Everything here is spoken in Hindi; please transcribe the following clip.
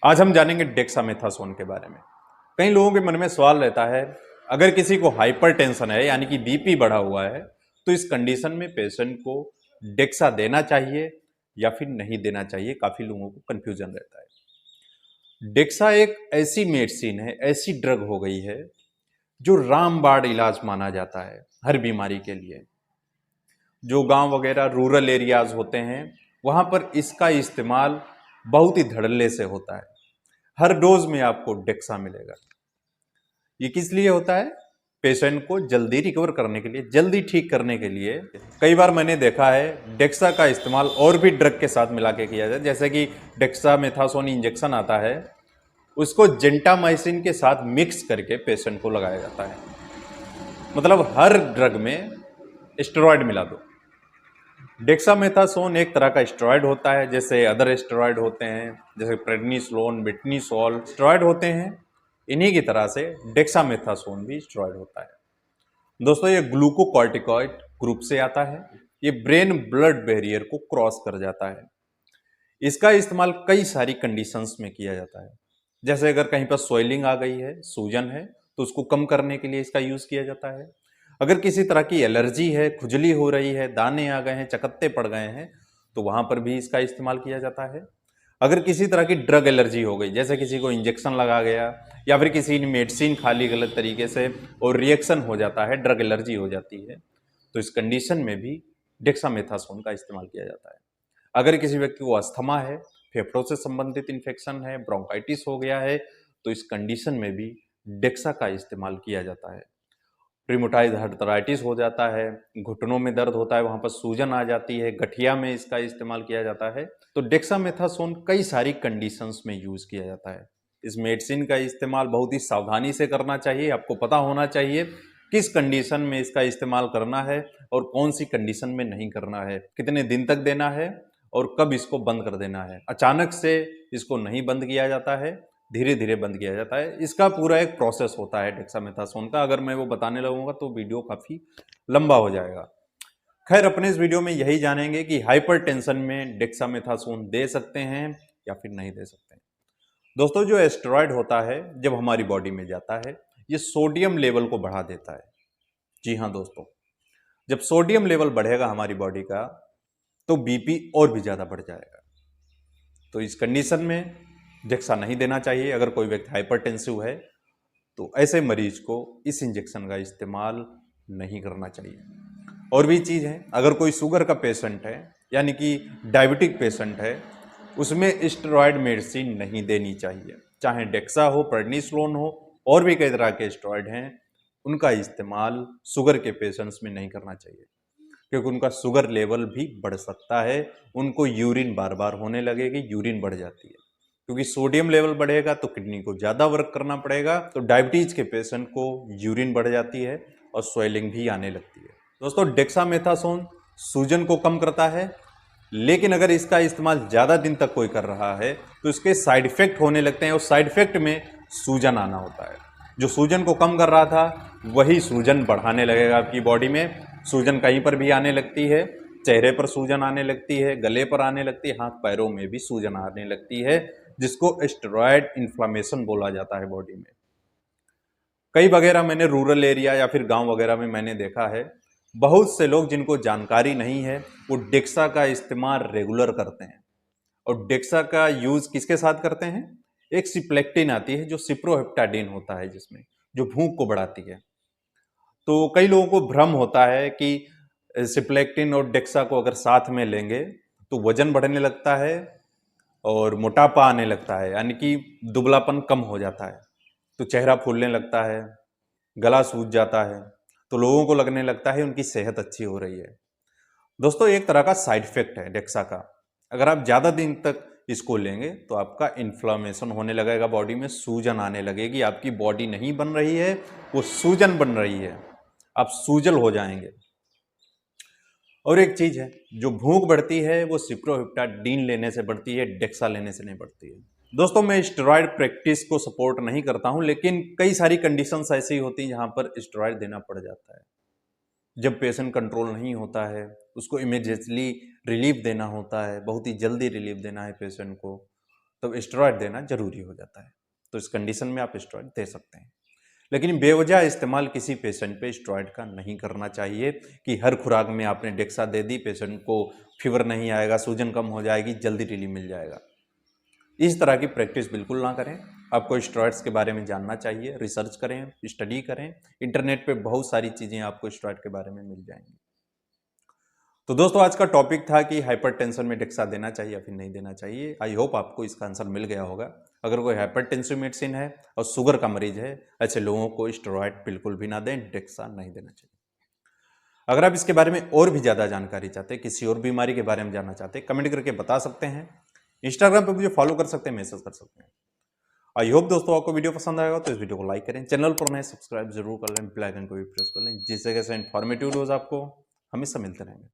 आज हम जानेंगे डेक्सामेथासोन के बारे में। कई लोगों के मन में सवाल रहता है, अगर किसी को हाइपरटेंशन है यानी कि बीपी बढ़ा हुआ है, तो इस कंडीशन में पेशेंट को डेक्सा देना चाहिए या फिर नहीं देना चाहिए। काफी लोगों को कंफ्यूजन रहता है। डेक्सा एक ऐसी मेडिसिन है, ऐसी ड्रग हो गई है जो रामबाण इलाज माना जाता है हर बीमारी के लिए। जो गांव वगैरह रूरल एरियाज होते हैं, वहां पर इसका इस्तेमाल बहुत ही धड़ल्ले से होता है। हर डोज में आपको डेक्सा मिलेगा। ये किस लिए होता है? पेशेंट को जल्दी रिकवर करने के लिए, जल्दी ठीक करने के लिए। कई बार मैंने देखा है डेक्सा का इस्तेमाल और भी ड्रग के साथ मिला के किया जाता है, जैसे कि डेक्सामेथासोन इंजेक्शन आता है, उसको जेंटामाइसिन के साथ मिक्स करके पेशेंट को लगाया जाता है। मतलब हर ड्रग में स्टेरॉयड मिला दो। डेक्सामेथासोन एक तरह का स्टेरॉयड होता है, जैसे अदर स्टेरॉयड होते हैं, जैसे प्रेडनिसोलोन, बिटनिसोल स्टेरॉयड होते हैं। इन्हीं की तरह से डेक्सामेथासोन भी स्टेरॉयड होता है। दोस्तों, ये ग्लूकोकॉर्टिकॉइड ग्रुप से आता है। ये ब्रेन ब्लड बैरियर को क्रॉस कर जाता है। इसका इस्तेमाल कई सारी कंडीशंस में किया जाता है। जैसे अगर कहीं पर स्वेलिंग आ गई है, सूजन है, तो उसको कम करने के लिए इसका यूज किया जाता है। अगर किसी तरह की एलर्जी है, खुजली हो रही है, दाने आ गए हैं, चकत्ते पड़ गए हैं, तो वहां पर भी इसका इस्तेमाल किया जाता है। अगर किसी तरह की ड्रग एलर्जी हो गई, जैसे किसी को इंजेक्शन लगा गया या फिर किसी ने मेडिसिन खा ली गलत तरीके से और रिएक्शन हो जाता है, ड्रग एलर्जी हो जाती है, तो इस कंडीशन में भी डेक्सामेथासोन का इस्तेमाल किया जाता है। अगर किसी व्यक्ति को अस्थमा है, फेफड़ों से संबंधित इन्फेक्शन है, ब्रोंकाइटिस हो गया है, तो इस कंडीशन में भी डेक्सा का इस्तेमाल किया जाता है। रिमोटाइड आर्थराइटिस हो जाता है, घुटनों में दर्द होता है, वहां पर सूजन आ जाती है, गठिया में इसका इस्तेमाल किया जाता है। तो डेक्सामेथासोन कई सारी कंडीशंस में यूज किया जाता है। इस मेडिसिन का इस्तेमाल बहुत ही सावधानी से करना चाहिए। आपको पता होना चाहिए किस कंडीशन में इसका इस्तेमाल करना है और कौन सी कंडीशन में नहीं करना है, कितने दिन तक देना है और कब इसको बंद कर देना है। अचानक से इसको नहीं बंद किया जाता है, धीरे धीरे बंद किया जाता है। इसका पूरा एक प्रोसेस होता है डेक्सामेथासोन का। अगर मैं वो बताने लगूंगा तो वीडियो काफी लंबा हो जाएगा। खैर, अपने इस वीडियो में यही जानेंगे कि हाइपरटेंशन में डेक्सामेथासोन दे सकते हैं या फिर नहीं दे सकते हैं। दोस्तों, जो एस्टेरॉयड होता है जब हमारी बॉडी में जाता है, ये सोडियम लेवल को बढ़ा देता है। जी हाँ दोस्तों, जब सोडियम लेवल बढ़ेगा हमारी बॉडी का, तो बीपी और भी ज्यादा बढ़ जाएगा। तो इस कंडीशन में डेक्सा नहीं देना चाहिए। अगर कोई व्यक्ति हाइपरटेंसिव है तो ऐसे मरीज को इस इंजेक्शन का इस्तेमाल नहीं करना चाहिए। और भी चीज़ है, अगर कोई शुगर का पेशेंट है यानी कि डायबिटिक पेशेंट है, उसमें स्टेरॉयड मेडिसिन नहीं देनी चाहिए। चाहे डेक्सा हो, प्रेडनिसोलोन हो, और भी कई तरह के स्टेरॉयड हैं, उनका इस्तेमाल शुगर के पेशेंट्स में नहीं करना चाहिए, क्योंकि उनका शुगर लेवल भी बढ़ सकता है। उनको यूरिन बार बार होने लगेगी, यूरिन बढ़ जाती है, क्योंकि सोडियम लेवल बढ़ेगा तो किडनी को ज़्यादा वर्क करना पड़ेगा। तो डायबिटीज के पेशेंट को यूरिन बढ़ जाती है और स्वेलिंग भी आने लगती है। दोस्तों, डेक्सामेथासोन सूजन को कम करता है, लेकिन अगर इसका इस्तेमाल ज़्यादा दिन तक कोई कर रहा है तो इसके साइड इफेक्ट होने लगते हैं और साइड इफेक्ट में सूजन आना होता है। जो सूजन को कम कर रहा था वही सूजन बढ़ाने लगेगा आपकी बॉडी में। सूजन कहीं पर भी आने लगती है, चेहरे पर सूजन आने लगती है, गले पर आने लगती है, हाथ पैरों में भी सूजन आने लगती है, जिसको स्टेरॉयड इन्फ्लामेशन बोला जाता है बॉडी में। कई वगैरह मैंने रूरल एरिया या फिर गांव वगैरह में मैंने देखा है, बहुत से लोग जिनको जानकारी नहीं है वो डेक्सा का इस्तेमाल रेगुलर करते हैं। और डेक्सा का यूज किसके साथ करते हैं? एक सिप्लेक्टिन आती है जो सिप्रोहेप्टाडिन होता है, जिसमें जो भूख को बढ़ाती है। तो कई लोगों को भ्रम होता है कि सिप्लेक्टिन और डेक्सा को अगर साथ में लेंगे तो वजन बढ़ने लगता है और मोटापा आने लगता है, यानी कि दुबलापन कम हो जाता है, तो चेहरा फूलने लगता है, गला सूज जाता है, तो लोगों को लगने लगता है उनकी सेहत अच्छी हो रही है। दोस्तों, एक तरह का साइड इफेक्ट है डेक्सा का। अगर आप ज़्यादा दिन तक इसको लेंगे तो आपका इन्फ्लामेशन होने लगेगा, बॉडी में सूजन आने लगेगी। आपकी बॉडी नहीं बन रही है, वो सूजन बन रही है, आप सूजल हो जाएंगे। और एक चीज है, जो भूख बढ़ती है वो सिप्रोहेप्टाडीन लेने से बढ़ती है, डेक्सा लेने से नहीं बढ़ती है। दोस्तों, मैं स्टेरॉयड प्रैक्टिस को सपोर्ट नहीं करता हूं, लेकिन कई सारी कंडीशंस ऐसी होती हैं जहां पर स्टेरॉयड देना पड़ जाता है। जब पेशेंट कंट्रोल नहीं होता है, उसको इमीडिएटली रिलीफ देना होता है, बहुत ही जल्दी रिलीफ देना है पेशेंट को, तो स्टेरॉयड देना जरूरी हो जाता है। तो इस कंडीशन में आप स्टेरॉयड दे सकते हैं, लेकिन बेवजह इस्तेमाल किसी पेशेंट पे स्टेरॉयड का नहीं करना चाहिए कि हर खुराक में आपने डेक्सा दे दी, पेशेंट को फीवर नहीं आएगा, सूजन कम हो जाएगी, जल्दी रिलीफ मिल जाएगा। इस तरह की प्रैक्टिस बिल्कुल ना करें। आपको स्टेरॉयड्स के बारे में जानना चाहिए, रिसर्च करें, स्टडी करें। इंटरनेट पे बहुत सारी चीज़ें आपको स्टेरॉयड के बारे में मिल जाएंगी। तो दोस्तों आज का टॉपिक था कि हाइपरटेंशन में डेक्सा देना चाहिए या फिर नहीं देना चाहिए। आई होप आपको इसका आंसर मिल गया होगा। अगर कोई हाइपरटेंसिव मेडिसिन है और शुगर का मरीज है, ऐसे लोगों को स्टेरॉयड बिल्कुल भी ना दें, डेक्सा नहीं देना चाहिए। अगर आप इसके बारे में और भी ज़्यादा जानकारी चाहते हैं, किसी और बीमारी के बारे में जानना चाहते हैं, कमेंट करके बता सकते हैं। इंस्टाग्राम पर मुझे फॉलो कर सकते हैं, मैसेज कर सकते हैं। आई होप दोस्तों आपको वीडियो पसंद आएगा तो इस वीडियो को लाइक करें, चैनल पर नए सब्सक्राइब जरूर कर लें, बेल आइकन को भी प्रेस कर लें, जिससे कैसे इन्फॉर्मेटिव वीडियोज आपको हमेशा मिलते रहेंगे।